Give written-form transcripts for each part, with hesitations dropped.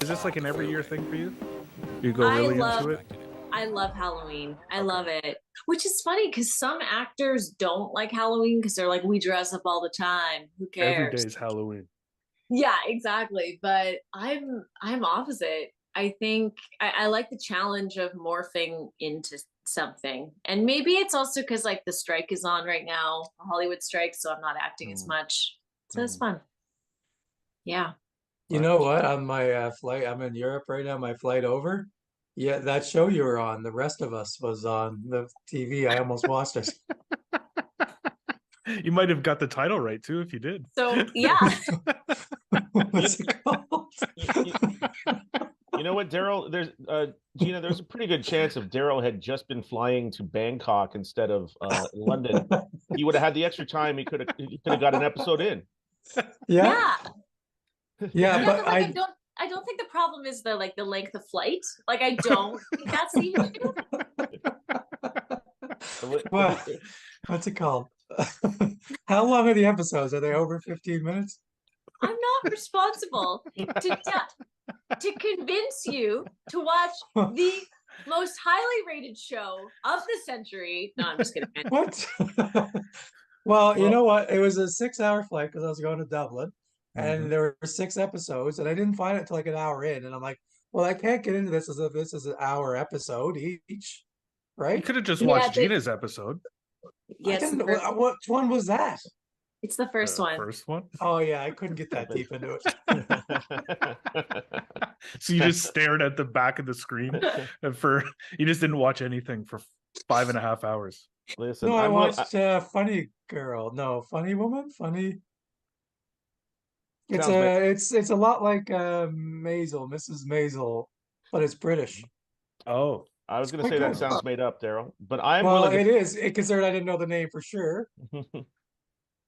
Is this like an every year thing for you? You go I really love into it? I love Halloween. I Okay. love it. Which is funny because some actors don't like Halloween because they're like, we dress up all the time. Who Every cares? day is Halloween. Yeah, exactly. But I'm opposite. I think I like the challenge of morphing into something. And maybe it's also because like the strike is on right now, the Hollywood strike, so I'm not acting as Mm, much. So it's mm. fun. Yeah. You know what? On my flight, I'm in Europe right now. My flight over. Yeah, that show you were on, The Rest of Us, was on the TV. I almost watched it. You might have got the title right too if you did. So yeah. What's it called? You, you know what, Daryl? There's Gina. There's a pretty good chance if Daryl had just been flying to Bangkok instead of London, he would have had the extra time. He could have got an episode in. Yeah, Yeah. yeah, Yeah, but because like I don't think the problem is the length of flight. Like I don't think that's the issue. well, what's it called? How long are the episodes? Are they over 15 minutes? I'm not responsible to convince you to watch the most highly rated show of the century. No, I'm just kidding. What? Well, you Well, know what? It was a 6 hour flight because I was going to Dublin, Mhm. and there were 6 episodes, and I didn't find it until like an hour in, and I'm like, well, I can't get into this as if this is an hour episode each, You right? could have just Yeah, watched Gina's episode. I Yes, didn't. What one was that? it's the first The one. first one. Oh yeah, I couldn't get that deep into it. So you just stared at the back of the screen and you just didn't watch anything for 5.5 hours. Listen, No, I I'm will- watched Funny Girl. No, Funny Woman. Funny. It's sounds ma- it's a lot like Maisel, Mrs. Maisel, but it's British. Oh, I was going to quite say that good. sounds made up, Daryl, but I'm Well, willing it is considered I didn't know the name for sure. to.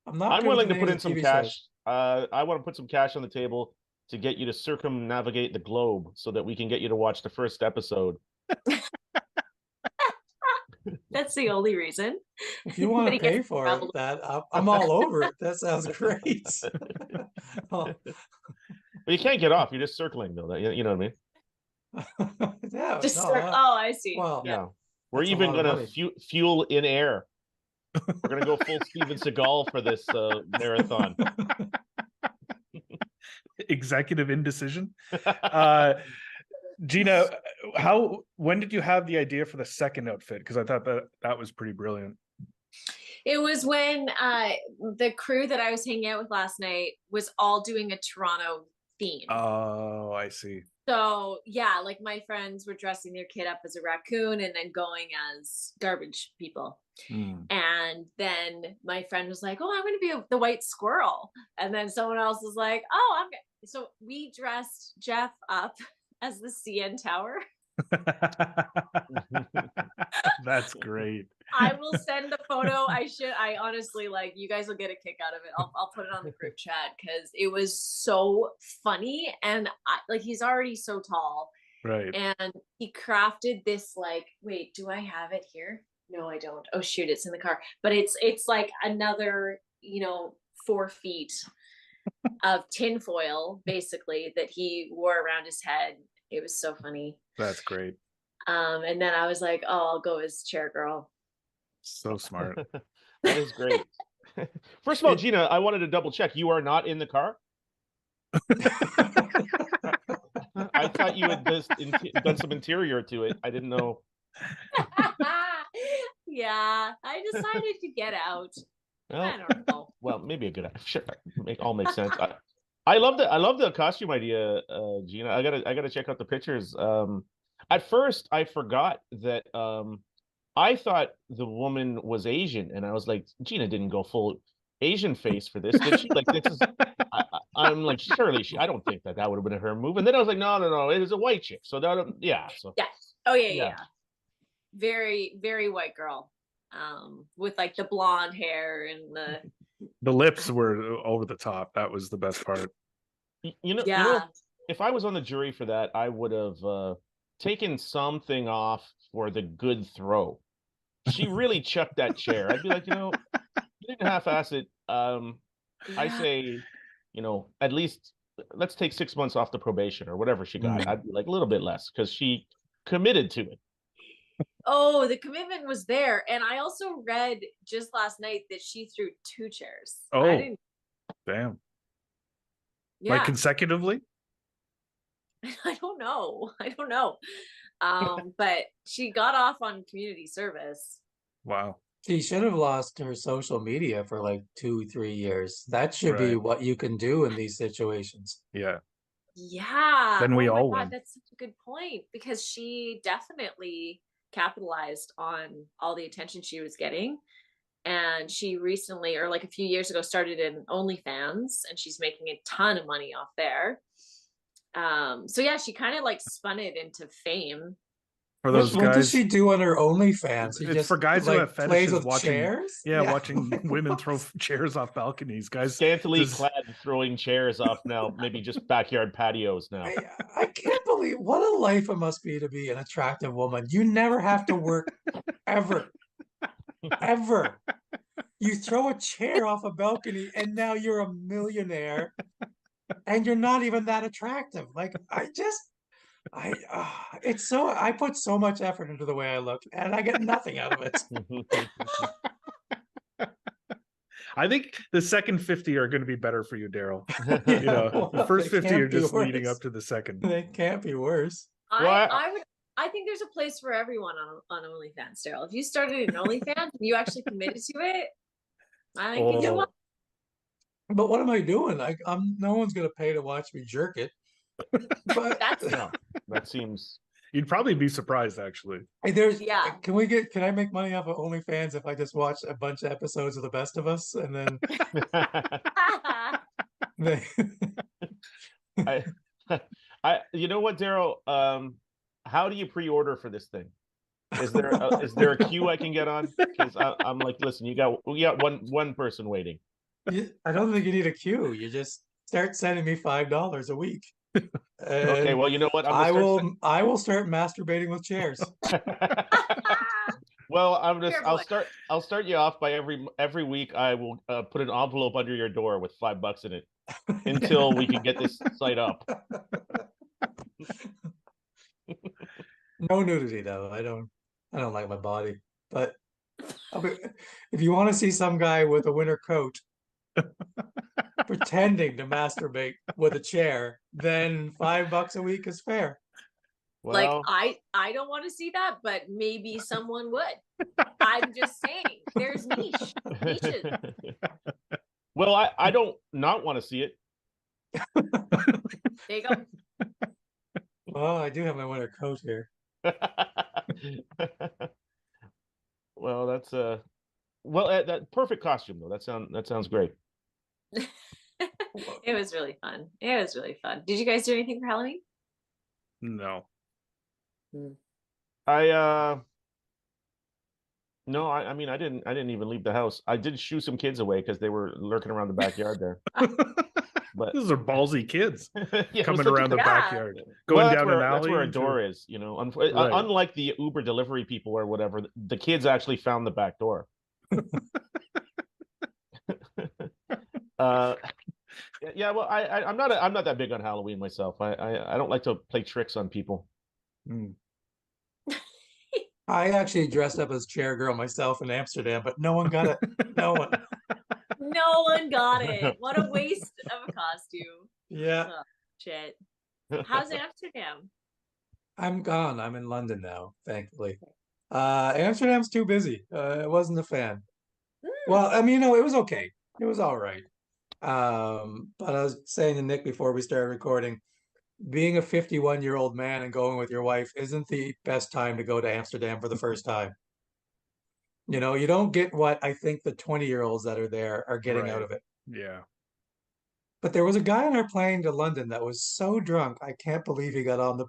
I'm not I'm good with willing the to put names in of some TV cash. shows. I want to put some cash on the table to get you to circumnavigate the globe so that we can get you to watch the first episode. That's the only reason. If you But want he to pay gets for it, traveled. I'm all over it. That sounds great. Oh, But you can't get off. You're just circling, though. You know what I mean? yeah, Just no, start. Oh, I see. well, Yeah. We're that's a even lot of going to money. fuel in air. We're going to go full Steven Seagal for this marathon. executive indecision. Gina, when did you have the idea for the second outfit? Because I thought that was pretty brilliant. It was when the crew that I was hanging out with last night was all doing a Toronto theme. Oh, I see. So yeah, like my friends were dressing their kid up as a raccoon and then going as garbage people. Mm. And then my friend was like, "Oh, I'm going to be the white squirrel." And then someone else was like, "Oh, I'm." So we dressed Jeff up as the CN Tower. That's great. I will send the photo. I honestly, like, you guys will get a kick out of it. I'll put it on the group chat because it was so funny. And like, he's already so tall. Right. And he crafted this, like, wait, do I have it here? No, I don't. Oh shoot, it's in the car. But it's like another, 4 feet of tinfoil, basically, that he wore around his head. It was so funny. That's great. And then I was like, oh, I'll go as chair girl. So smart. That is great. First of all, Gina, I wanted to double check. You are not in the car? I thought you had just done some interior to it. I didn't know. Yeah, I decided to get out. Well, I don't know. well, maybe a good sure. All makes sense. I love the costume idea, Gina. I gotta check out the pictures. At first, I forgot that I thought the woman was Asian, and I was like, Gina didn't go full Asian face for this, did she? Like, this is. I'm like, surely I don't think that would have been her move. And then I was like, no, it is a white chick. So that, yeah. So Yeah. Oh yeah. Yeah. Very, very white girl. With like the blonde hair and The lips were over the top. That was the best part. you know, yeah. if I was on the jury for that, I would have taken something off for the good throw. She really chucked that chair. I'd be like, you didn't half-ass it. I say, at least let's take 6 months off the probation or whatever she got. Mm. I'd be like a little bit less because she committed to it. Oh, the commitment was there. And I also read just last night that she threw 2 chairs. Oh. I didn't. Damn. Yeah. Like consecutively? I don't know. I don't know. But she got off on community service. Wow. She should have lost her social media for like 2, 3 years. That should be Right. what you can do in these situations. Yeah. Yeah. Then we oh my all God, win. that's such a good point, because she definitely capitalized on all the attention she was getting. And she recently, or like a few years ago, started in OnlyFans, and she's making a ton of money off there. So yeah, she kind of like spun it into fame. For those What does guys, she do on her OnlyFans? She it's just for guys who like have plays fetishes with watching. chairs. Yeah, watching women throw chairs off balconies. Guys, Scantily does- clad, throwing chairs off now, maybe just backyard patios now. I can't believe what a life it must be to be an attractive woman. You never have to work ever. Ever. You throw a chair off a balcony and now you're a millionaire and you're not even that attractive. Like it's so I put so much effort into the way I look and I get nothing out of it. I think the second 50 are going to be better for you, Daryl. Yeah, You know, the well, first they 50 can't are be just leading worse. up to the second. They can't be worse. Well, I think there's a place for everyone on OnlyFans, Daryl. If you started an OnlyFans and you actually committed to it, I think you Oh. want. But what am I doing? I'm no one's gonna pay to watch me jerk it. But That's no, that seems. You'd probably be surprised, actually. hey, there's Yeah. can I make money off of OnlyFans if I just watch a bunch of episodes of The Best of Us and then they You know what, Daryl? How do you pre-order for this thing? Is there a queue I can get on? Because I'm like, listen, we got one person waiting. I don't think you need a queue. You just start sending me $5 a week. Okay, And well, you know what? I will start masturbating with chairs. Well, Careful. I'll start you off by every week I will put an envelope under your door with $5 in it until we can get this site up. No nudity though. I don't like my body. But if you want to see some guy with a winter coat pretending to masturbate with a chair, then $5 a week is fair. Well, like I don't want to see that, but maybe someone would. I'm just saying, there's niches. Well, I don't not want to see it. There you go. Well, I do have my winter coat here. Well, that's that perfect costume though. That sounds great. It was really fun. It was really fun. Did you guys do anything for Halloween? No. No, I mean I didn't even leave the house. I did shoo some kids away because they were lurking around the backyard there. But Those are ballsy kids yeah, it was coming such a around the Yeah. backyard, Well, going that's down where, an alley. That's where a into- door is, you know. Right. Unlike the Uber delivery people or whatever, the kids actually found the back door. Yeah, well, I'm not that big on Halloween myself. I don't like to play tricks on people. Mm. I actually dressed up as chair girl myself in Amsterdam, but no one got it. No one. No one got it. What a waste of a costume. Yeah. Oh, shit. How's Amsterdam? I'm gone. I'm in London now, thankfully. Amsterdam's too busy. I wasn't a fan. Well, I mean, it was okay. It was all right. But I was saying to Nick before we started recording, being a 51-year-old man and going with your wife isn't the best time to go to Amsterdam for the first time. You know, you don't get what I think the 20-year-olds that are there are getting out Right. of it. Yeah. But there was a guy on our plane to London that was so drunk, I can't believe he got on the.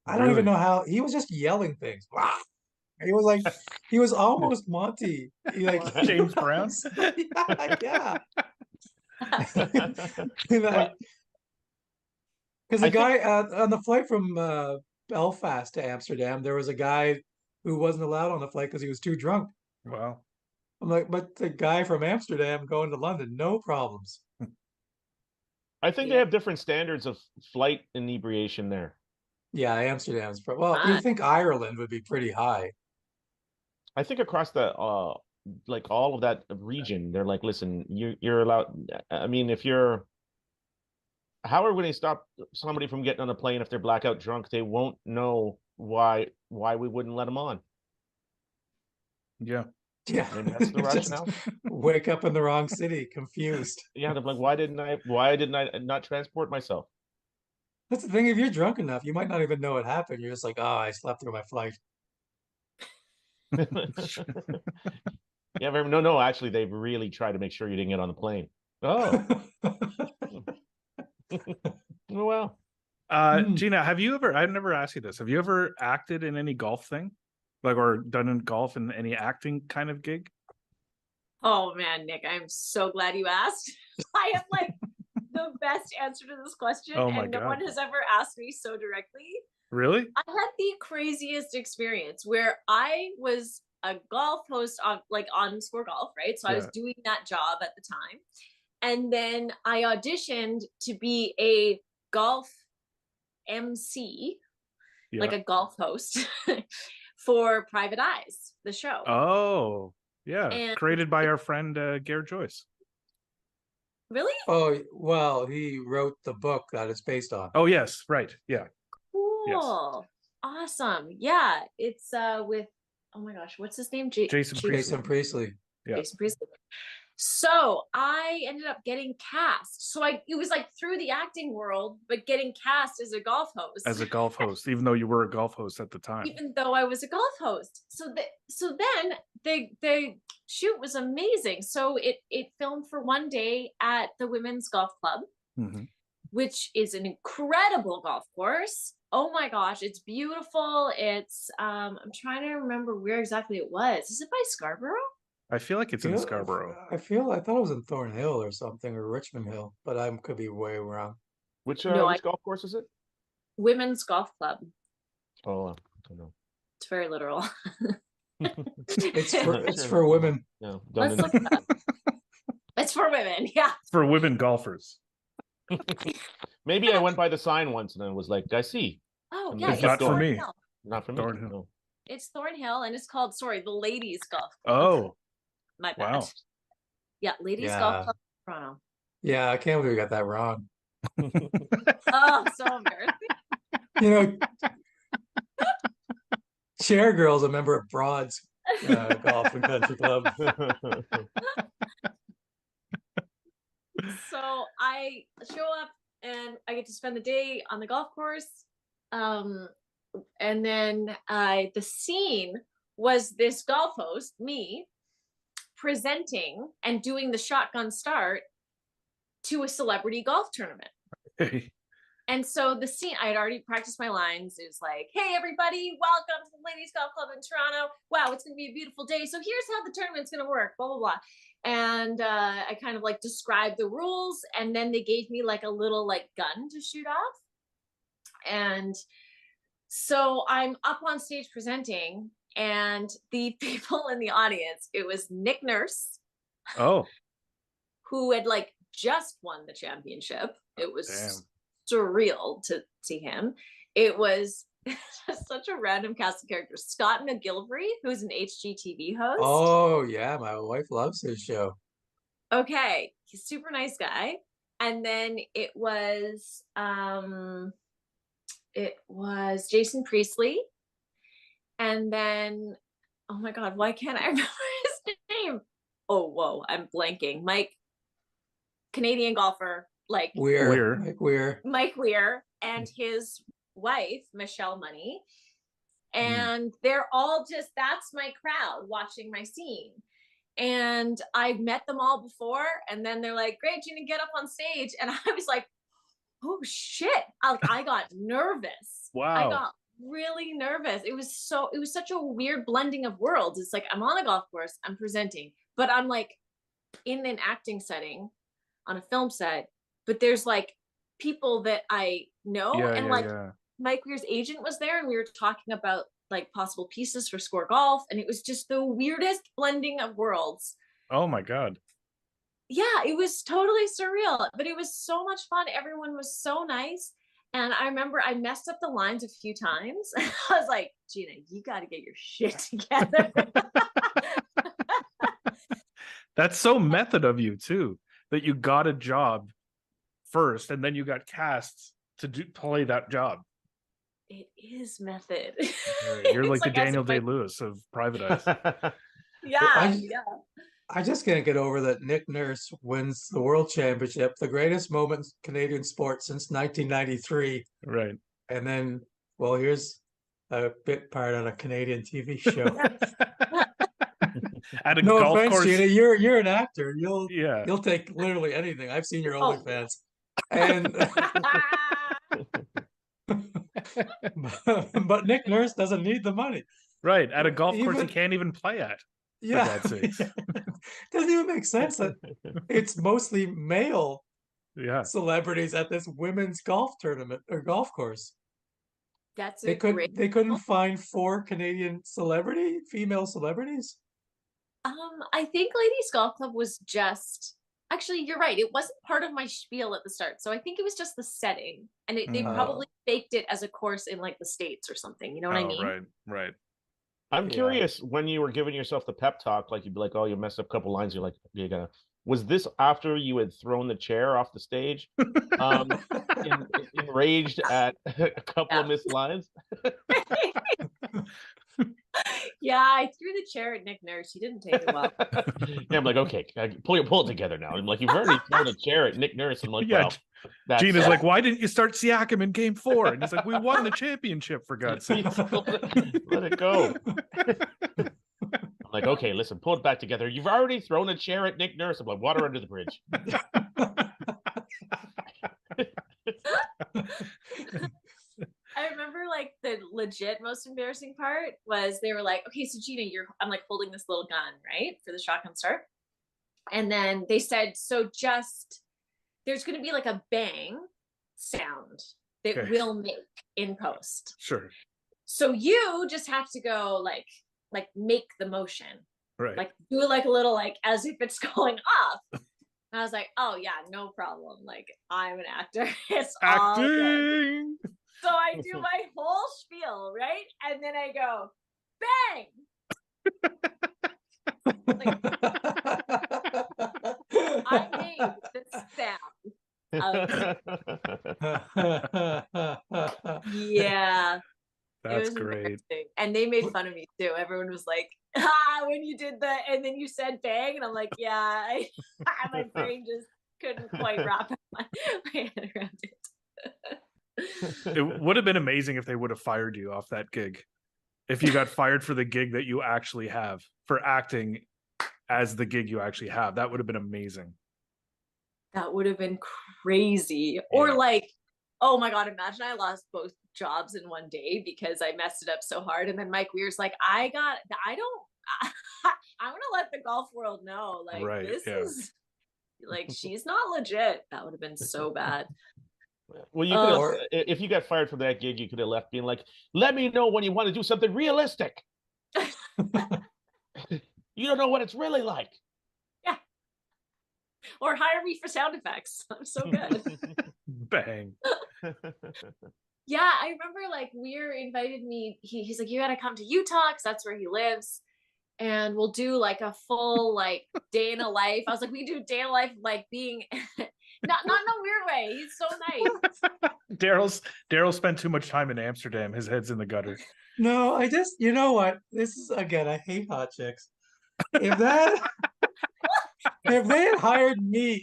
I don't even Really? know how he was just yelling things. Wow. He was like, he was almost Monty. He like James Brown? yeah. Well, Because I the guy on the flight from Belfast to Amsterdam, there was a guy who wasn't allowed on the flight because he was too drunk. Wow. I'm like, but the guy from Amsterdam going to London, no problems. I think they Yeah. have different standards of flight inebriation there. Yeah, Amsterdam's. Well, you think Ireland would be pretty high. I think across the like all of that region, they're like, listen, you're allowed. I mean, if you're, how are we going to stop somebody from getting on a plane if they're blackout drunk? They won't know why we wouldn't let them on. Yeah. Yeah, Maybe that's the just rationale. wake up in the wrong city, confused. Yeah, they're like, why didn't I not transport myself? That's the thing. If you're drunk enough, you might not even know what happened. You're just like, oh, I slept through my flight. Yeah, no, actually, they've really tried to make sure you didn't get on the plane. Oh, well. Gina, have you ever, I've never asked you this, have you ever acted in any golf thing? Like, or done in golf in any acting kind of gig? Oh man, Nick, I'm so glad you asked. I have like the best answer to this question, Oh my and no God. one has ever asked me so directly. Really? I had the craziest experience where I was a golf host on Score Golf, right? So I was Yeah. doing that job at the time. And then I auditioned to be a golf MC, Yeah. like a golf host for Private Eyes, the show. Oh, yeah. And- Created by our friend Garrett Joyce. Really? Oh, well, he wrote the book that it's based on. Oh, yes. Right. Yeah. Cool. Awesome. Yeah. It's with, oh my gosh, what's his name? Jason Priestley. Jason Priestley. Yeah. Jason Priestley. So I ended up getting cast. So it was like through the acting world, but getting cast as a golf host. As a golf host, even though you were a golf host at the time. Even though I was a golf host. So then the shoot was amazing. So it filmed for one day at the Women's Golf Club, Mhm. which is an incredible golf course. Oh my gosh, it's beautiful. It's I'm trying to remember where exactly it was. Is it by Scarborough? I feel like it's in Scarborough. I thought it was in Thornhill or something, or Richmond Hill, but I could be way wrong. Which No, which golf course is it? Women's Golf Club. Oh, I don't know. It's very literal. It's for women. No, Let's look it up. It's for women, yeah. For women golfers. Maybe I went by the sign once and I was like, I see. Oh And yeah, it's not for me. Thornhill. Not for me. Thornhill. No. It's Thornhill, and it's called the Ladies Golf Club. Oh, My bad. wow. Yeah, Ladies Yeah. Golf Club, Toronto. Yeah, I can't believe we got that wrong. Oh, so embarrassing. You know, Chair Girl's a member of Broad's Golf and Country Club. So I show up and I get to spend the day on the golf course. And then the scene was this golf host, me, presenting and doing the shotgun start to a celebrity golf tournament. Hey. And so the scene, I had already practiced my lines. It was like, hey, everybody, welcome to the Ladies Golf Club in Toronto. Wow, it's going to be a beautiful day. So here's how the tournament's going to work, blah, blah, blah. And I kind of like described the rules. And then they gave me like a little like gun to shoot off. And so I'm up on stage presenting, and the people in the audience, it was Nick Nurse, Oh, who had like just won the championship. It was damn. surreal to see him. It was such a random cast of characters. Scott McGilvery, who's an HGTV host. Oh yeah, my wife loves his show. Okay, he's a super nice guy. And then it was Jason Priestley. And then, oh my God, why can't I remember his name? Oh, whoa, I'm blanking. Mike, Canadian golfer, like Weir. Mike Weir, and his wife, Michelle Money. And they're all just, that's my crowd watching my scene. And I've met them all before. And then they're like, great, Gina, get up on stage. And I was like, oh shit. I got nervous. Wow. I got really nervous. It was such a weird blending of worlds. It's like, I'm on a golf course, I'm presenting, but I'm like in an acting setting on a film set, but there's like people that I know. Yeah. Mike Weir's agent was there, and we were talking about like possible pieces for Score Golf, and it was just the weirdest blending of worlds. Oh my God. Yeah, it was totally surreal, but it was so much fun. Everyone was so nice. And I remember I messed up the lines a few times. I was like, Gina, you got to get your shit together. That's so method of you too, that you got a job first and then you got cast to play that job. It is method. Right. You're like It's the as Daniel if I- Day-Lewis of Private Eyes. Yeah, yeah. I just can't get over that Nick Nurse wins the world championship, the greatest moment in Canadian sports since 1993. Right. And then, well, here's a bit part on a Canadian TV show. At a No golf offense, course. Gina, you're an actor. Yeah. You'll take literally anything. I've seen your Oh. OnlyFans. And but Nick Nurse doesn't need the money. Right. At a golf course he Even- can't even play at. Yeah. God's sakes. Doesn't even make sense that it's mostly male Yeah. celebrities at this women's golf tournament or golf course. That's They a great. couldn't find 4 Canadian female celebrities. I think Ladies Golf Club was just actually, you're right. It wasn't part of my spiel at the start. So I think it was just the setting. And they Mm. probably faked it as a course in like the States or something. You know what I mean? Right, right. I'm Yeah. curious, when you were giving yourself the pep talk, like you'd be like, "Oh, you messed up a couple lines." You're like, "You're gonna." Was this after you had thrown the chair off the stage, enraged at a couple of missed lines? Yeah, I threw the chair at Nick Nurse. He didn't take it well. Yeah, I'm like, okay, pull it together now. I'm like, you've already thrown a chair at Nick Nurse. I'm like, Yeah, well, that's Gina's like, why didn't you start Siakam in game 4? And he's like, we won the championship, for God's sake. let it go. I'm like, okay, listen, pull it back together. You've already thrown a chair at Nick Nurse. I'm like, water under the bridge. I remember like the legit most embarrassing part was they were like, okay, so Gina, I'm like holding this little gun, right? For the shotgun start. And then they said, so just, there's going to be like a bang sound that Okay. we'll make in post. Sure. So you just have to go like make the motion, Right. like do it like a little, like as if it's going off. And I was like, oh yeah, no problem. Like I'm an actor. It's all good. Acting. So I do my whole spiel, right? And then I go, bang! I made the sound. Yeah. That's great. embarrassing. And they made fun of me too. Everyone was like, when you did the, and then you said bang. And I'm like, yeah, my brain just couldn't quite wrap my head around it. It would have been amazing if they would have fired you off that gig. If you got fired for the gig that you actually have, for acting as the gig you actually have, that would have been amazing. That would have been crazy. Or Yeah. like, oh my God, imagine I lost both jobs in one day because I messed it up so hard. And then Mike Weir's like, I'm gonna let the golf world know. Like, Right, this yeah. is like, she's not legit. That would have been so bad. Well, you could have, if you got fired from that gig, you could have left being like, let me know when you want to do something realistic. You don't know what it's really like. Yeah. Or hire me for sound effects. I'm so good. Bang. Yeah, I remember like Weir invited me. He's like, you gotta come to Utah because that's where he lives. And we'll do like a full like day in a life. I was like, we do day in a life of like being not in a weird way. He's so nice. Daryl spent too much time in Amsterdam. His head's in the gutter. No, you know what? This is, again, I hate hot chicks. If they had hired me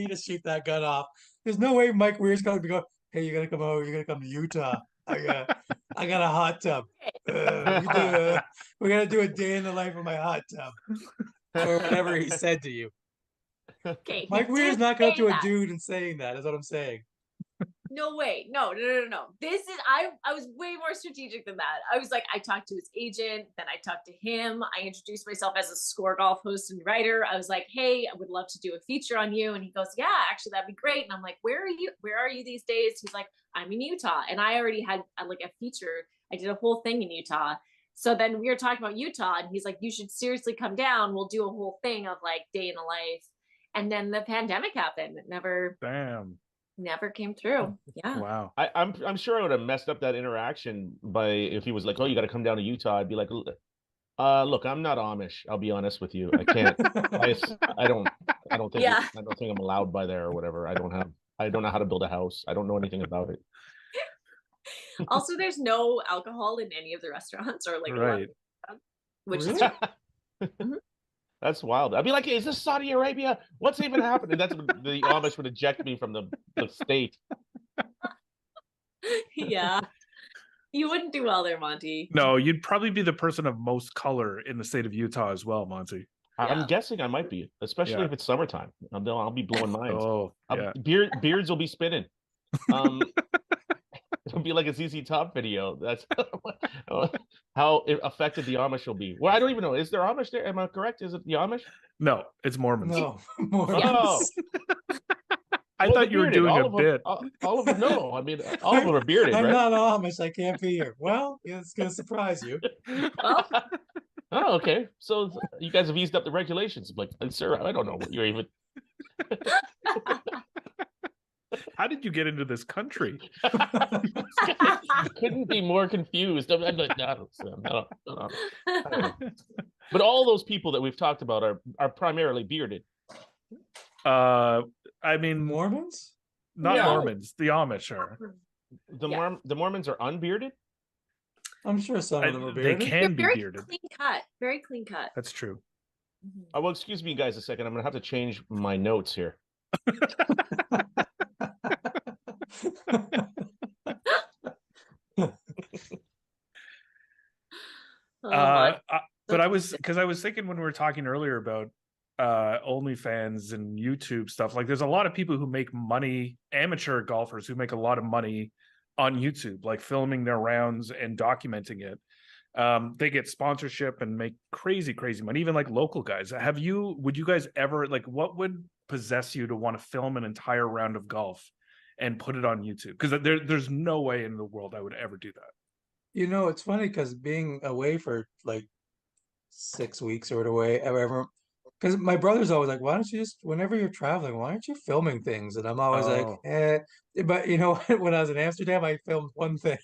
to shoot that gun off, there's no way Mike Weir's going to be going, hey, you're gonna come over, you're gonna come to Utah. I got a hot tub. We're gonna do a day in the life of my hot tub. Or whatever he said to you. Okay. Mike Weir's not going to a dude and saying that, is what I'm saying. No way. No. This is I was way more strategic than that. I was like, I talked to his agent, then I talked to him. I introduced myself as a Score Golf host and writer. I was like, hey, I would love to do a feature on you. And he goes, yeah, actually that'd be great. And I'm like, where are you these days? He's like, I'm in Utah. And I already had like a feature. I did a whole thing in Utah. So then we were talking about Utah and he's like, you should seriously come down. We'll do a whole thing of like day in a life. And then the pandemic happened. It never came through. Yeah. Wow. I'm sure I would have messed up that interaction by if he was like, "Oh, you got to come down to Utah." I'd be like, "Look, I'm not Amish. I'll be honest with you. I can't. I don't think Yeah. I don't think I'm allowed by there or whatever. I don't know how to build a house. I don't know anything about it." Also, there's no alcohol in any of the restaurants or like a lot Right. of restaurants, which Really? is That's wild. I'd be like, "Is this Saudi Arabia? What's even happening?" That's when the Amish would eject me from the state. yeah. You wouldn't do well there, Monty. No, you'd probably be the person of most color in the state of Utah as well, Monty. I'm Yeah. guessing I might be, especially if it's summertime. I'll be blowing minds. Oh, yeah. Beards will be spinning. It'll be like a ZZ Top video. That's how affected the Amish will be. Well, I don't even know. Is there Amish there? Am I correct? Is it the Amish? No, it's Mormons. No, Mormons. Oh, I well, thought you were bearded. doing all a of them, bit. all of them. No, I mean, all of them are bearded, I'm right? not Amish. I can't be here. Well, it's gonna surprise you. Well, Oh, okay. So you guys have eased up the regulations. I'm like, sir, I don't know what you're even. How did you get into this country? Couldn't be more confused. I'm like, no, I don't know. But all those people that we've talked about are primarily bearded. I mean, Mormons? not Yeah. Mormons. The Amish are. The Mormons are unbearded. I'm sure some of them are They bearded. they're can be very bearded. clean cut. Very clean cut. That's true. Mhm. Oh, well, excuse me, guys, a second. I'm gonna have to change my notes here. Oh my. But I was thinking when we were talking earlier about OnlyFans and YouTube stuff, like there's a lot of people who make money, amateur golfers who make a lot of money on YouTube, like filming their rounds and documenting it. They get sponsorship and make crazy money, even like local guys. Would you guys ever, like, what would possess you to want to film an entire round of golf and put it on YouTube? Because there's no way in the world I would ever do that. You know, it's funny because being away for like 6 weeks or whatever, because my brother's always like, why don't you just, whenever you're traveling, why aren't you filming things? And I'm always like, Oh. eh. But you know, when I was in Amsterdam, I filmed one thing.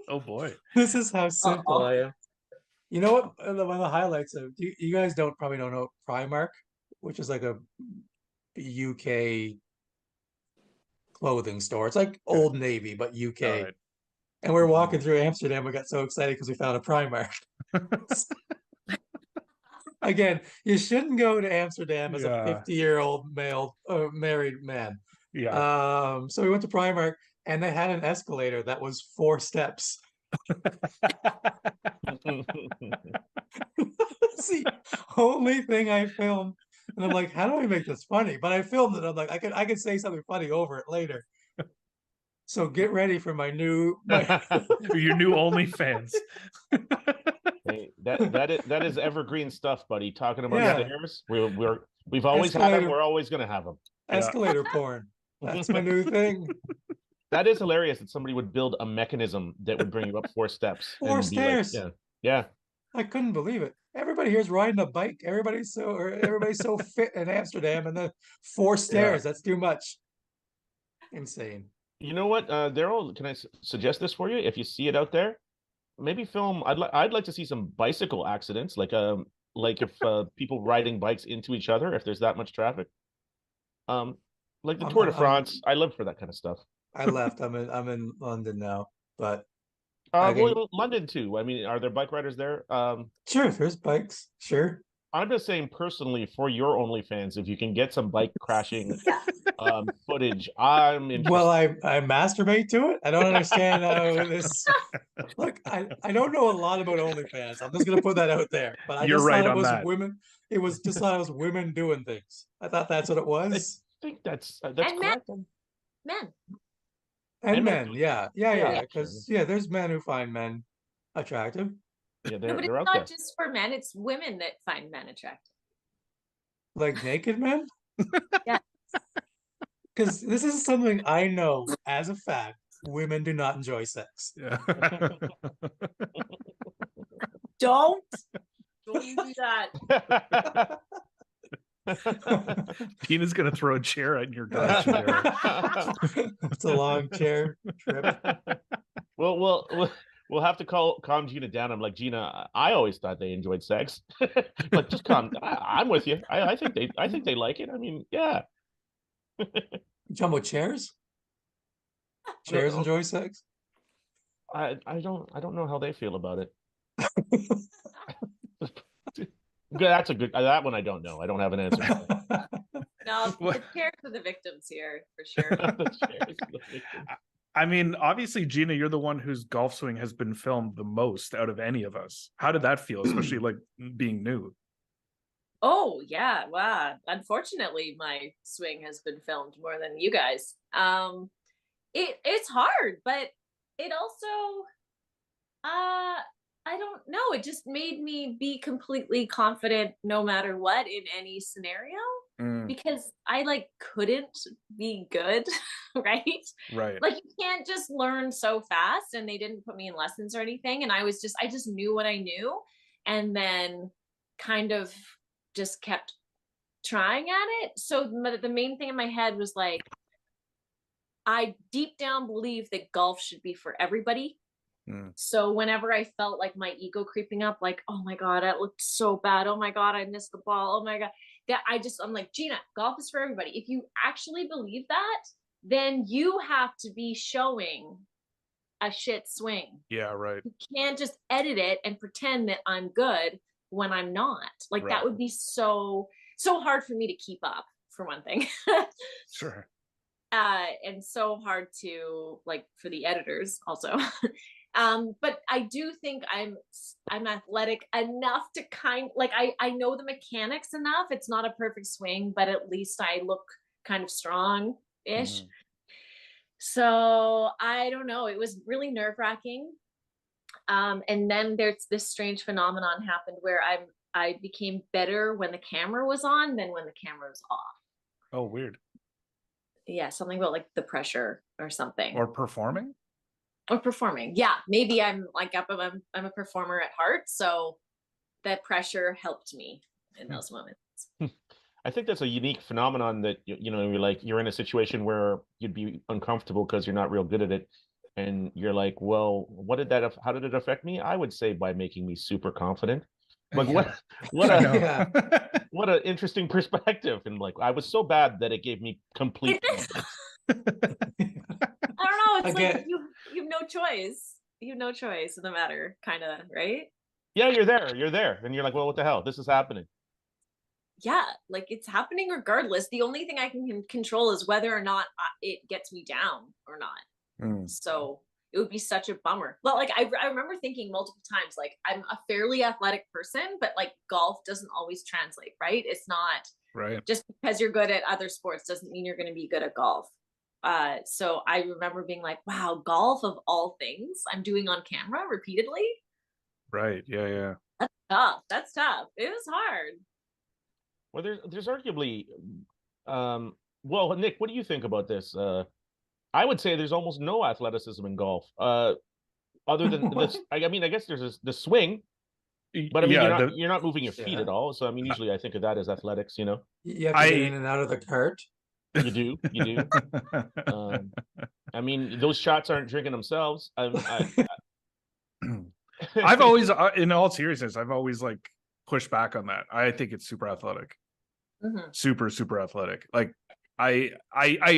Oh boy. This is how simple I am. You know what? One of the highlights of you guys probably don't know Primark, which is like a UK clothing store. It's like Old Navy, but UK. All right. And we're walking through Amsterdam. We got so excited because we found a Primark. Again, you shouldn't go to Amsterdam as a 50-year-old male married man. Yeah. So we went to Primark and they had an escalator that was 4 steps. It's the only thing I filmed. And I'm like, how do I make this funny? But I filmed it. I'm like, I could say something funny over it later. So get ready for my new your new OnlyFans. Hey, that is evergreen stuff, buddy. Talking about Yeah. stairs, we've always had them. We're always gonna have them. Escalator porn. That's my new thing. That is hilarious that somebody would build a mechanism that would bring you up 4 steps. 4 and be like, stairs. yeah. I couldn't believe it. Everybody here's riding a bike. Everybody's so fit in Amsterdam, and the 4 stairs. That's too much. Insane. You know what, Daryl? Can I suggest this for you? If you see it out there, maybe film. I'd like to see some bicycle accidents, like if people riding bikes into each other, if there's that much traffic. Like the Tour de France. I live for that kind of stuff. I left. I'm in London now, but well, London too. I mean, are there bike riders there? Sure, there's bikes. Sure. I'm just saying personally for your OnlyFans, if you can get some bike crashing footage, I'm interested. Well, I masturbate to it. I don't understand how this. Look, I don't know a lot about OnlyFans. I'm just gonna put that out there. But I You're just right thought it on was that. women. It was just thought it was women doing things. I thought that's what it was. I think that's And correct. Men. And And men, men. yeah, Yeah, because there's men who find men attractive. Yeah, No, but it's they're out not there. just for men, it's women that find men attractive. Like naked men? Yeah. Because this is something I know as a fact. Women do not enjoy sex. Yeah. Don't Don't you do that. Tina's gonna throw a chair in your direction there. It's a long chair trip. Well, we'll have to calm Gina down. I'm like, Gina, I always thought they enjoyed sex. Like, just calm. I'm with you. I think they like it. I mean, yeah. Jumbo chairs? Chairs enjoy sex? I don't know how they feel about it. That's a good that one I don't know. I don't have an answer. No, the chairs for the victims here for sure. I mean, obviously, Gina, you're the one whose golf swing has been filmed the most out of any of us. How did that feel, especially like being new? Oh yeah, wow. Unfortunately, my swing has been filmed more than you guys. It's hard, but it also I don't know, it just made me be completely confident no matter what in any scenario because I like couldn't be good, right? Right. Like you can't just learn so fast, and they didn't put me in lessons or anything, and I just knew what I knew, and then kind of just kept trying at it. So the main thing in my head was like, I deep down believe that golf should be for everybody. So whenever I felt like my ego creeping up, like, oh my God, I looked so bad. Oh my God, I missed the ball. Oh my God. I'm like, Gina, golf is for everybody. If you actually believe that, then you have to be showing a shit swing. Yeah, right. You can't just edit it and pretend that I'm good when I'm not. Like that would be so hard for me to keep up, for one thing. Sure. And so hard to like for the editors also. But I do think I'm athletic enough to I know the mechanics enough. It's not a perfect swing, but at least I look kind of strong-ish. So I don't know. It was really nerve-wracking. And then there's this strange phenomenon happened where I became better when the camera was on than when the camera was off. Oh, weird. Yeah, something about like the pressure or something. Or performing? Or performing. Yeah, maybe I'm a performer at heart, so that pressure helped me in those moments. I think that's a unique phenomenon that you're in a situation where you'd be uncomfortable because you're not real good at it, and you're like, well, how did it affect me? I would say by making me super confident. Like what an interesting perspective. And like I was so bad that it gave me complete confidence. I don't know. It's like you have no choice. You have no choice in the matter, kind of, right? Yeah, you're there, and you're like, well, what the hell? This is happening. Yeah, like it's happening regardless. The only thing I can control is whether or not it gets me down or not. So it would be such a bummer. But like I remember thinking multiple times, like I'm a fairly athletic person, but like golf doesn't always translate, right? It's not right. Just because you're good at other sports doesn't mean you're going to be good at golf. So I remember being like, wow, golf of all things I'm doing on camera repeatedly. Right. Yeah. That's tough. It was hard. Well, there's arguably, well, Nick, what do you think about this? I would say there's almost no athleticism in golf, other than this. I mean, I guess there's the swing, but I mean, you're not moving your feet at all. So I mean, usually I think of that as athletics. You have to get in and out of the cart. You do. I mean, those shots aren't drinking themselves. I've always, in all seriousness, I've always like pushed back on that. I think it's super athletic, super athletic. Like I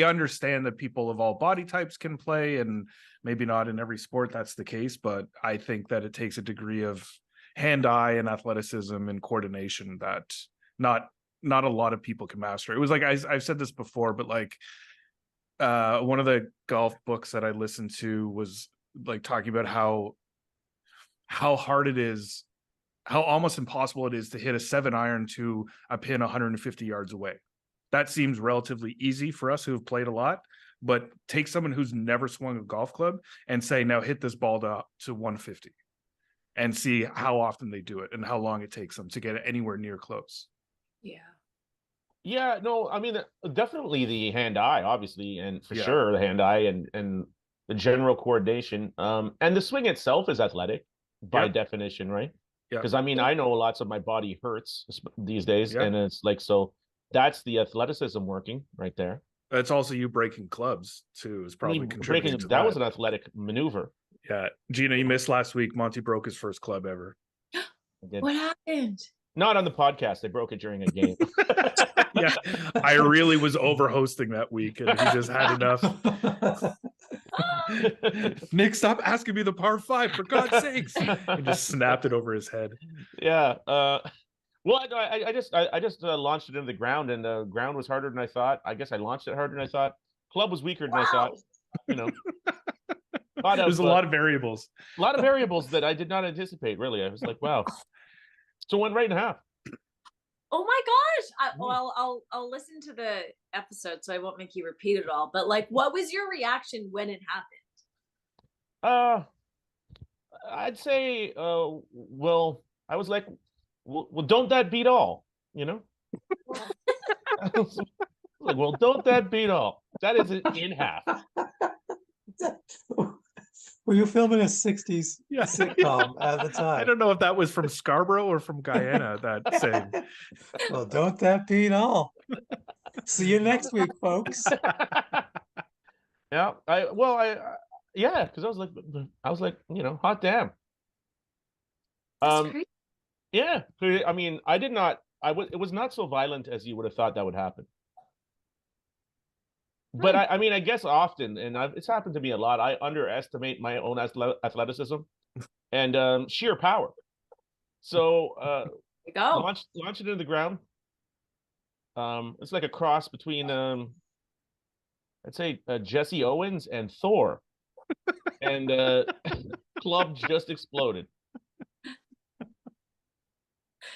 understand that people of all body types can play, and maybe not in every sport that's the case, but I think that it takes a degree of hand-eye and athleticism and coordination that not a lot of people can master. It was like I've said this before, but like one of the golf books that I listened to was like talking about how hard it is, how almost impossible it is to hit a 7-iron to a pin 150 yards away. That seems relatively easy for us who have played a lot, but take someone who's never swung a golf club and say, now hit this ball to 150 and see how often they do it and how long it takes them to get it anywhere near close. Yeah, no, I mean, definitely the hand-eye, obviously, and for sure the hand-eye and the general coordination. And the swing itself is athletic by definition, right? Yeah. Because I mean, I know lots of my body hurts these days, Yeah. and it's like, so that's the athleticism working right there. It's also you breaking clubs too is I probably mean, contributing to that was an athletic maneuver. Yeah, Gina, you missed last week. Monty broke his first club ever. I did. What happened? Not on the podcast. They broke it during a game. Yeah, I really was over hosting that week, and he just had enough. Nick, stop asking me the par 5 for God's sakes! He just snapped it over his head. Yeah. Well, I just launched it into the ground, and the ground was harder than I thought. I guess I launched it harder than I thought. Club was weaker than I thought. You know, There's a lot of variables. A lot of variables that I did not anticipate. Really, I was like, wow. So went right in half. Oh my gosh! Well, I'll listen to the episode, so I won't make you repeat it all. But like, what was your reaction when it happened? I'd say, well, I was like, well, don't that beat all? You know. Like, well, don't that beat all? That is in half. Were you filming a 60s sitcom at the time? I don't know if that was from Scarborough or from Guyana, that saying. Well, don't that beat all? See you next week, folks. Yeah, yeah, because I was like, you know, hot damn. That's crazy. Yeah, I mean, it was not so violent as you would have thought that would happen. But I mean, I guess often, and it's happened to me a lot, I underestimate my own athleticism and sheer power. So launch it into the ground. It's like a cross between I'd say Jesse Owens and Thor, and club just exploded.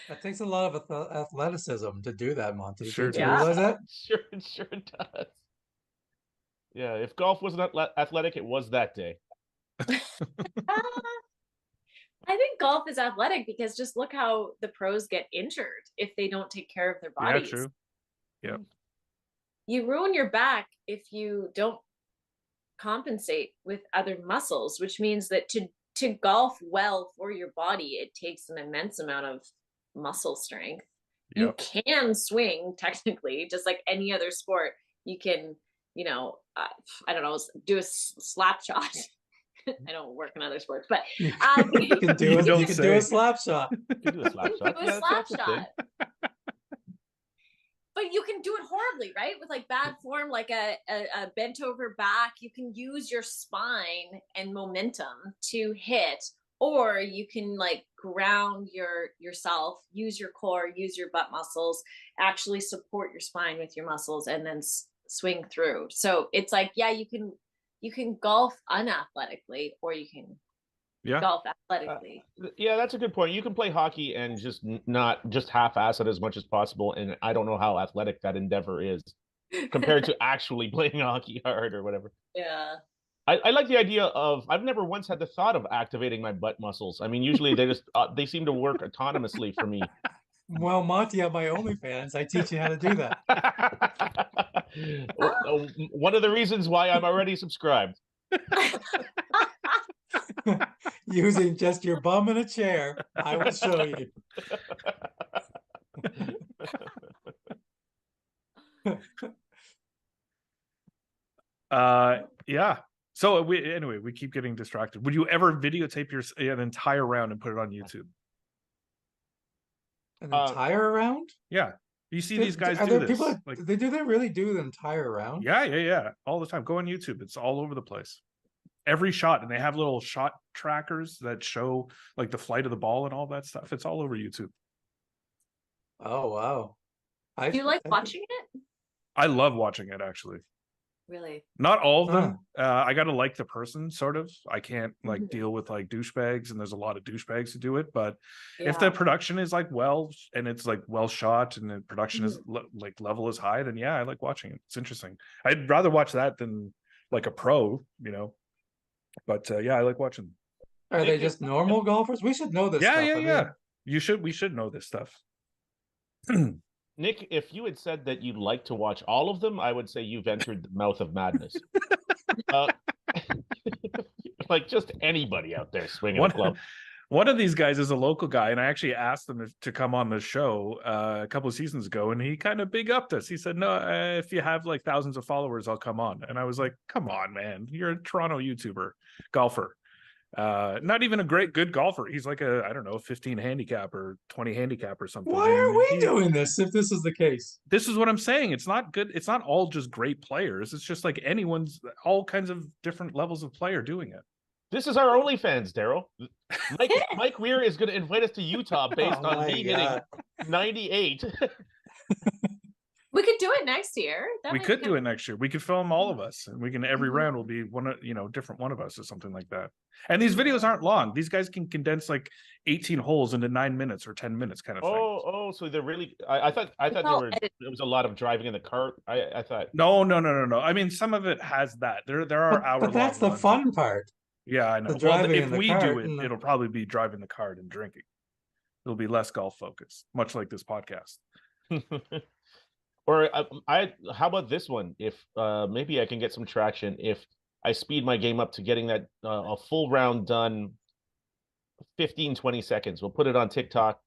That takes a lot of athleticism to do that, Monty. Sure, Did you realize that? Sure does. Yeah, if golf wasn't athletic, it was that day. I think golf is athletic because just look how the pros get injured if they don't take care of their bodies. Yeah, true. Yeah. You ruin your back if you don't compensate with other muscles, which means that to golf well for your body, it takes an immense amount of muscle strength. You can swing technically, just like any other sport. You can, you know, I don't know, do a slap shot. I don't work in other sports, but you can do a slap shot. You can do a slap shot. Do a slap shot. But you can do it horribly, right? With like bad form, like a bent over back. You can use your spine and momentum to hit, or you can like ground yourself, use your core, use your butt muscles, actually support your spine with your muscles, and then swing through. So it's like, yeah, you can golf unathletically, or you can golf athletically. Yeah, that's a good point. You can play hockey and just not just half-ass it as much as possible, and I don't know how athletic that endeavor is compared to actually playing hockey hard or whatever. Yeah. I like the idea of, I've never once had the thought of activating my butt muscles. I mean, usually they just they seem to work autonomously for me. Well, Monty, on my OnlyFans, I teach you how to do that. One of the reasons why I'm already subscribed. Using just your bum in a chair, I will show you. Yeah. So we keep getting distracted. Would you ever videotape an entire round and put it on YouTube? An entire round? Yeah. You see these guys do this. People, do they really do the entire round? Yeah. All the time. Go on YouTube. It's all over the place. Every shot, and they have little shot trackers that show like the flight of the ball and all that stuff. It's all over YouTube. Oh wow! Do you like watching it? I love watching it, actually. Really? Not all of them. I gotta like the person, sort of. I can't like deal with like douchebags, and there's a lot of douchebags to do it. But if the production is like and it's like well shot, and the production is like level is high, then yeah, I like watching it. It's interesting. I'd rather watch that than like a pro, you know. But yeah, I like watching them. Are they just normal golfers? We should know this stuff. Yeah. We should know this stuff. Nick, if you had said that you'd like to watch all of them, I would say you've entered the mouth of madness. Like just anybody out there swinging a club. One of these guys is a local guy, and I actually asked him to come on the show a couple of seasons ago, and he kind of big upped us. He said, "No, if you have like thousands of followers, I'll come on." And I was like, "Come on, man! You're a Toronto YouTuber, golfer. Not even a good golfer. He's like a, I don't know, 15 handicap or 20 handicap or something." Why are we doing this if this is the case? This is what I'm saying. It's not good. It's not all just great players. It's just like anyone's, all kinds of different levels of player doing it. This is our OnlyFans, Daryl. Mike Weir is going to invite us to Utah based on me hitting 98. We could do it next year. We could do it next year. We could film all of us, and we can every round will be one, different one of us or something like that. And these videos aren't long. These guys can condense like 18 holes into 9 minutes or 10 minutes, kind of thing. Oh, so they're really. I thought there was a lot of driving in the cart. I thought. No. I mean, some of it has that. There are hour. But that's the fun part. Yeah, I know. Well, if we do it, it'll probably be driving the cart and drinking. It'll be less golf focused, much like this podcast. Or how about this one? If maybe I can get some traction if I speed my game up to getting that a full round done 15-20 seconds. We'll put it on TikTok.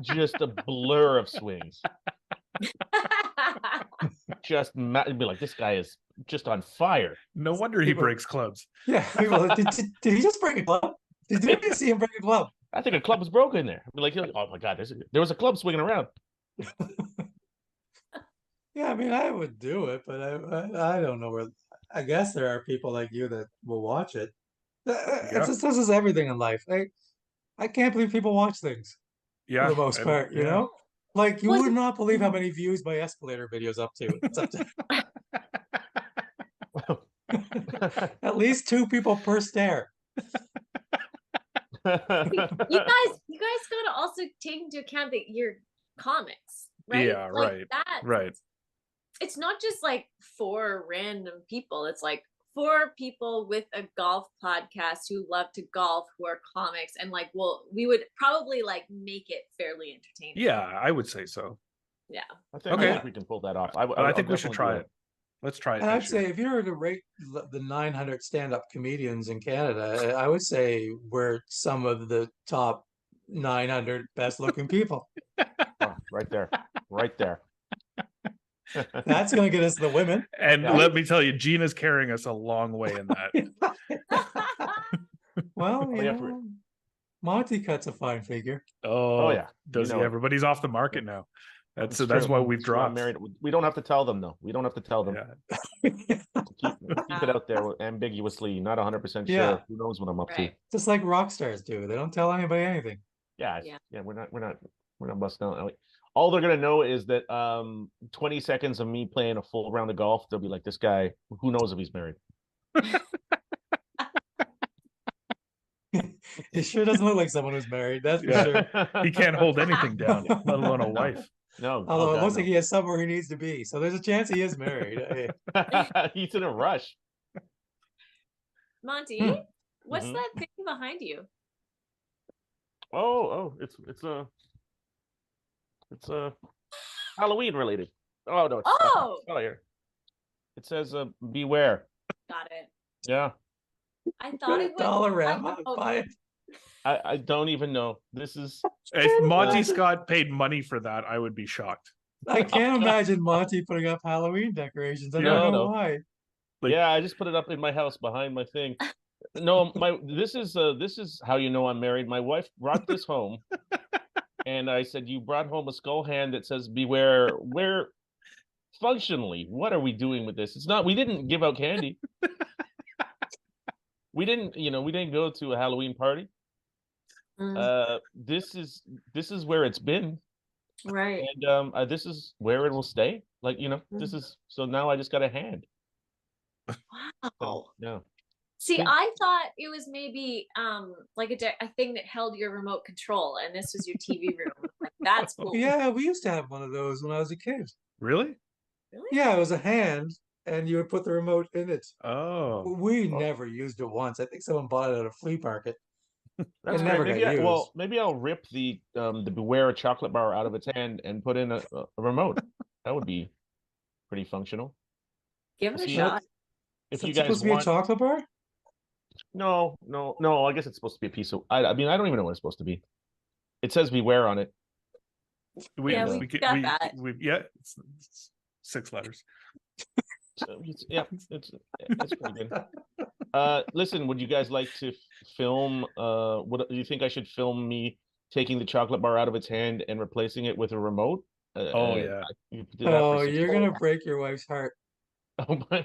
just a blur of swings. Just be like, this guy is just on fire. No wonder he breaks clubs. Yeah. Did he just break a club? Did you see him break a club? I think a club was broken there. I'd be like, oh my God, there was a club swinging around. Yeah, I mean, I would do it, but I don't know where. I guess there are people like you that will watch it. This is everything in life. I can't believe people watch things. Yeah, for the most part, you know. Like you would not believe how many views my Escalator video's up to. It's up to at least 2 people per stare. You guys gotta also take into account that you're comics, right? Yeah, like right. It's not just like 4 random people. It's like 4 people with a golf podcast who love to golf, who are comics, and like, we would probably like make it fairly entertaining. Yeah, I would say so. Yeah. I think we can pull that off. I think we should try it. Let's try it. And I'd say if you were to rate the 900 stand-up comedians in Canada, I would say we're some of the top 900 best-looking people. Oh, right there. That's going to get us the women. And let me tell you, Gina's carrying us a long way in that. Well, Monty cuts a fine figure. Oh yeah. Does he? Everybody's off the market now. That's why we've dropped. Married. We don't have to tell them though. We don't have to tell them. Yeah. Keep it out there ambiguously, not 100% sure. Who knows what I'm up to? Just like rock stars do. They don't tell anybody anything. Yeah. We're not busting out. All they're gonna know is that 20 seconds of me playing a full round of golf, they'll be like, this guy, who knows if he's married? He sure doesn't look like someone who's married, that's for sure. He can't hold anything down, let alone a wife. No. Although it looks like he has somewhere he needs to be. So there's a chance he is married. He's in a rush. Monty, what's that thing behind you? It's Halloween related. Oh no! It's not here. It says beware. Got it. Yeah. I thought it was Dollarama. Buy it. I don't even know. This is if Monty Scott paid money for that, I would be shocked. I can't imagine Monty putting up Halloween decorations. I don't know why. Yeah, I just put it up in my house behind my thing. No, this is how you know I'm married. My wife brought this home. And I said, you brought home a skull hand that says beware. Where functionally, what are we doing with this? It's not, we didn't give out candy. we didn't go to a Halloween party. This is where it's been. Right. And this is where it will stay. Like, this is, so now I just got a hand. Wow. So, yeah. See, I thought it was maybe like a thing that held your remote control, and this was your TV room. Like, that's cool. Yeah, we used to have one of those when I was a kid. Really? Yeah, it was a hand, and you would put the remote in it. Oh. We never used it once. I think someone bought it at a flea market. That's never got used. Maybe I'll rip the Beware chocolate bar out of its hand and put in a remote. That would be pretty functional. Give it a shot. If So you it's guys supposed to be a chocolate bar? No. I guess it's supposed to be a piece of. I mean, I don't even know what it's supposed to be. It says beware on it. We Yeah, we we could- got we, that. we yeah, it's 6 letters. So it's pretty good. Listen, would you guys like to film? What do you think I should film me taking the chocolate bar out of its hand and replacing it with a remote? Oh yeah. You did that for Oh, six you're months. gonna break your wife's heart. Oh my.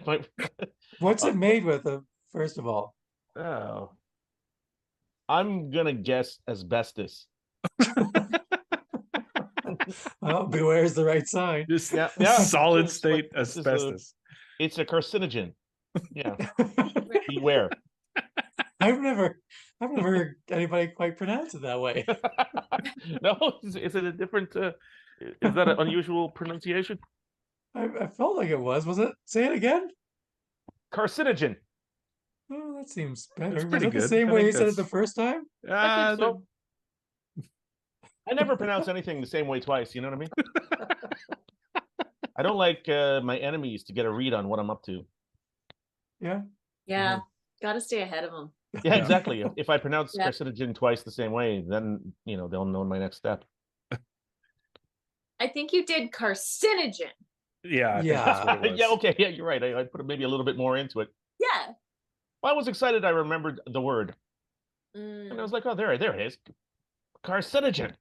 What's it made with, first of all? Oh, I'm gonna guess asbestos. Well, beware is the right sign. Just Yeah, solid it's state like- this is a- asbestos. It's a carcinogen. Yeah, beware. I've never heard anybody quite pronounce it that way. No, is it a different? Is that an unusual pronunciation? I felt like it was. Was it? Say it again. Carcinogen. Oh, that seems better. It's Was pretty it the good. same I way think you said it the that's- first time? I think so. the- I never pronounce anything the same way twice. You know what I mean? I don't like my enemies to get a read on what I'm up to. Yeah. Yeah, got to stay ahead of them. Yeah, Yeah. exactly. If I pronounce Yeah. carcinogen twice the same way, then they'll know my next step. I think you did carcinogen. Yeah, I think Yeah. that's what it was. Yeah, okay, yeah, you're right. I put maybe a little bit more into it. Yeah. I was excited. I remembered the word, and I Mm. was like, "Oh, there it is, carcinogen."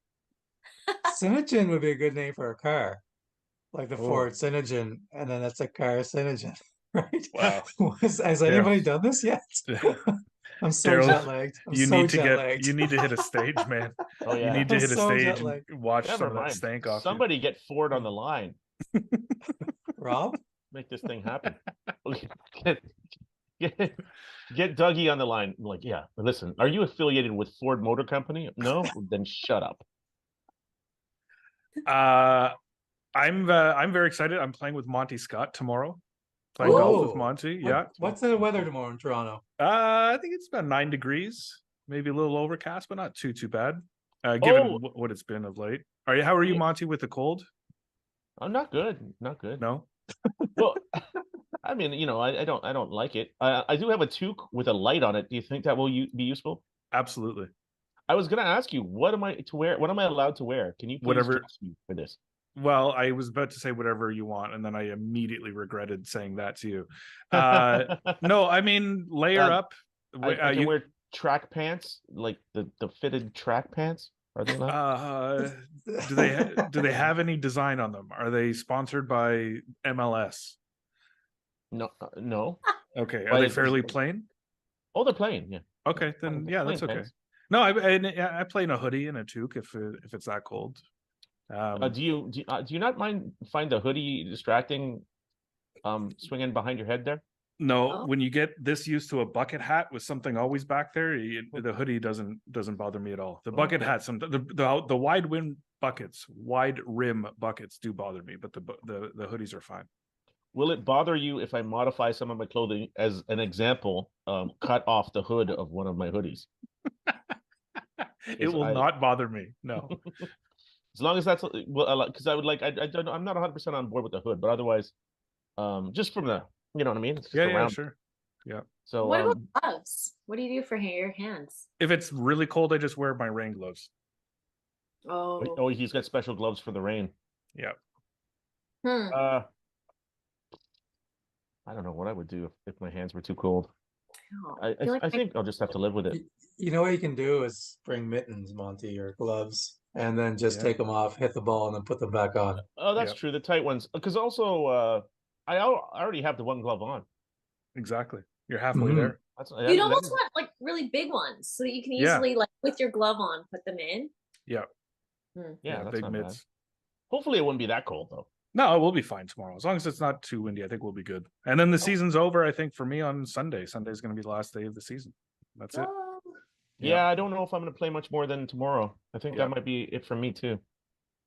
Synogen would be a good name for a car, like the Oh. Ford Synogen, and then that's a carcinogen, right? Wow. Has anybody done this yet? I'm so Daryl, jet lagged. I'm you so need to jet lagged. you need to hit a stage, man. Oh You yeah. need to I'm hit a so stage jet-lagged. and watch Never some of that mind. stank off. you. Somebody get Ford on the line. Rob? Make this thing happen. Okay, get Dougie on the line. I'm like, yeah, but listen, are you affiliated with Ford Motor Company? No, then shut up. I'm very excited. I'm playing with Monty Scott tomorrow. Playing golf with Oh, Monty. What- Yeah. What's the weather tomorrow in Toronto? I think it's about 9 degrees, maybe a little overcast, but not too bad. Given Oh. what it's been of late. How are you, Yeah. Monty, with the cold? I'm not good. Not good. No. Well, I mean, I don't like it. I do have a toque with a light on it. Do you think that will be useful? Absolutely. I was gonna ask you, what am I to wear? What am I allowed to wear? Can you please Whatever- dress me for this? Well, I was about to say whatever you want, and then I immediately regretted saying that to you. No, I mean layer Um, up. I can You wear track pants, like the fitted track pants. Are they allowed? do they have any design on them? Are they sponsored by MLS? No, no. Okay, are Why they is- fairly plain? Oh, they're plain. Yeah. Okay, then Plain- yeah, that's plain okay. pants. No, I play in a hoodie and a toque if it's that cold. Do you not find the hoodie distracting? Swinging behind your head there. No, Oh. when you get this used to a bucket hat with something always back there, the hoodie doesn't bother me at all. The bucket Okay. hat, the wide rim buckets do bother me, but the hoodies are fine. Will it bother you if I modify some of my clothing? As an example, cut off the hood of one of my hoodies. It will not bother me. No. As long as that's well, because I would like. I don't. I'm not 100% on board with the hood, but otherwise, just from the, you know what I mean? It's just Yeah, around. sure. So What about gloves? What do you do for your hands? If it's really cold, I just wear my rain gloves. Oh, he's got special gloves for the rain. Yeah. hmm. I don't know what I would do if my hands were too cold. Oh, I feel like think I'll just have to live with it. You know what you can do is bring mittens, Monty, or gloves, and then just Yeah. take them off, hit the ball, and then put them back on. Oh, that's Yep. true. The tight ones, because also I already have the one glove on. Exactly. You're halfway Mhm. there. That's You'd almost want like really big ones so that you can Yeah. easily like with your glove on put them in. Yeah. yeah, that's Big not bad. mitts. Hopefully, it wouldn't be that cold though. No, we'll be fine tomorrow. As long as it's not too windy, I think we'll be good. And then the season's over, I think, for me on Sunday. Sunday's going to be the last day of the season. That's it. Oh, Yeah, I don't know if I'm going to play much more than tomorrow. I think Yeah. that might be it for me too.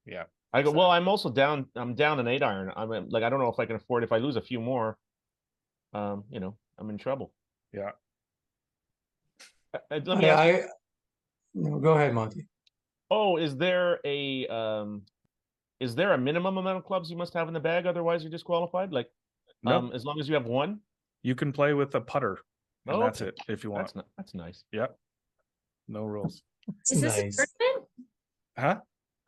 Yeah. I go. So- Well, I'm also down. I'm down an 8-iron. I'm like, I don't know if I can afford. If I lose a few more, I'm in trouble. Yeah. Let me ask. No, go ahead, Monty. Oh, is there a minimum amount of clubs you must have in the bag? Otherwise, you're disqualified. Like, No. as long as you have one. You can play with a putter. And that's Okay. it. If you want, That's nice. yep. No rules. It's Is this nice. a tournament? Huh?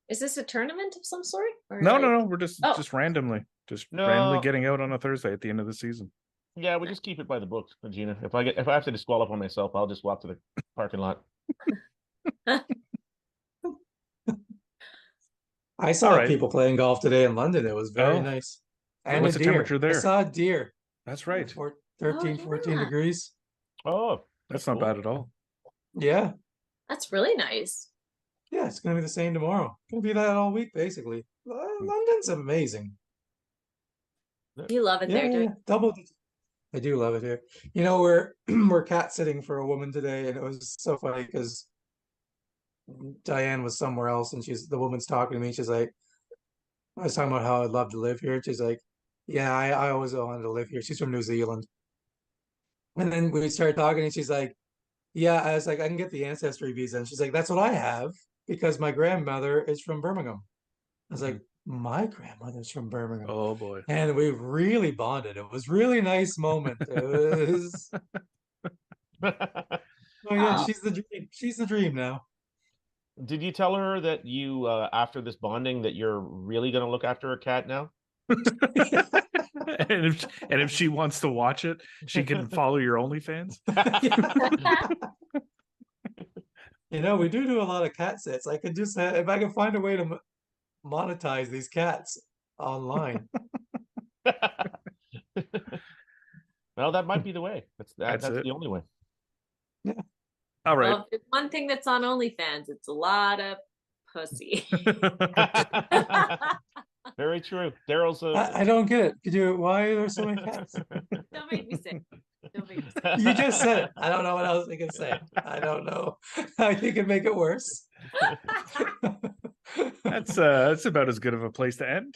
Is this a tournament of some sort? Or No, like- no. We're just Oh. randomly, No. getting out on a Thursday at the end of the season. Yeah, we just keep it by the book, Gina. If I have to disqualify myself, I'll just walk to the parking lot. I saw All right. people playing golf today in London. It was very Oh. nice. And What's a the deer. temperature there? I saw a deer. That's right. 13, 14 yeah. degrees. Oh, That's not cool. bad at all. Yeah. That's really nice. Yeah, it's gonna be the same tomorrow. Gonna be that all week, basically. London's amazing. You love it there, don't you? Double. I do love it here. You know, we're cat sitting for a woman today, and it was so funny because Diane was somewhere else, and the woman's talking to me. She's like, I was talking about how I'd love to live here. She's like, yeah, I always wanted to live here. She's from New Zealand. And then we started talking, and she's like, yeah, I was like, I can get the ancestry visa. And she's like, that's what I have because my grandmother is from Birmingham. I was like, my grandmother's from Birmingham. Oh boy. And we really bonded. It was really nice moment. It was, oh yeah, she's the dream. She's the dream now. Did you tell her that you, after this bonding, that you're really going to look after a cat now? and if she wants to watch it, she can follow your OnlyFans. You know, we do a lot of cat sits. I could just if I could find a way to monetize these cats online. Well, that might be the way. That's it. the only way. All right. Well, if there's one thing that's on OnlyFans, it's a lot of pussy. Very true. Daryl's I don't get it. Why are there so many cats? Don't make me sick. Don't make me sick. You just said it. I don't know what else you can say. I don't know how you can make it worse. That's about as good of a place to end.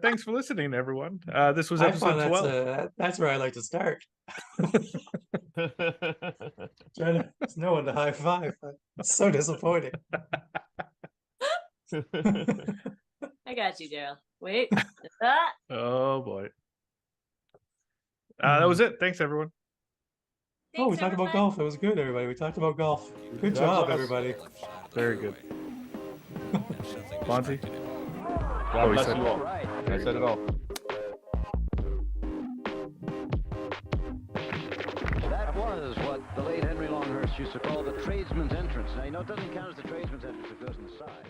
Thanks for listening, everyone. This was I episode find 12. that's where I like to start. There's no one to high five. It's so disappointing. I got you, Daryl. Wait. Oh boy. That was it. Thanks, everyone. Oh, we Thanks, talked about everybody. golf. It was good, everybody. We talked about golf. Good That's job, us. everybody. Very good. Monty? God he bless said- you all. I said it all. That was what the late Henry Longhurst used to call the tradesman's entrance. Now, you know, it doesn't count as the tradesman's entrance if it goes on the side.